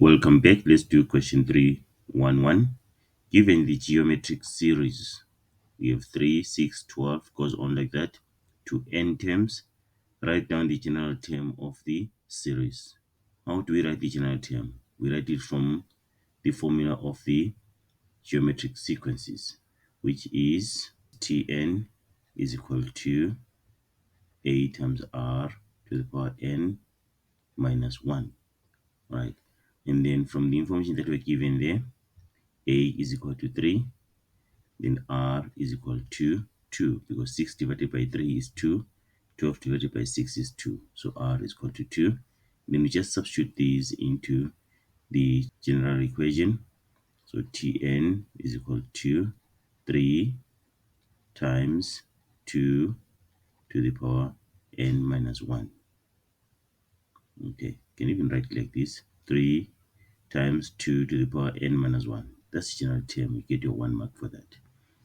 Welcome back. Let's do question 311. Given the geometric series, we have 3, 6, 12, goes on like that to n terms. Write down the general term of the series. How do we write the general term? We write it from the formula of the geometric sequences, which is Tn is equal to a times r to the power n minus 1, right? And then from the information that we're given there, a is equal to 3, then r is equal to 2, because 6 divided by 3 is 2, 12 divided by 6 is 2, so r is equal to 2. Then we just substitute these into the general equation. So Tn is equal to 3 times 2 to the power n minus 1. Okay, can even write like this: 3 times 2 to the power n minus 1. That's the general term. You get your 1 mark for that.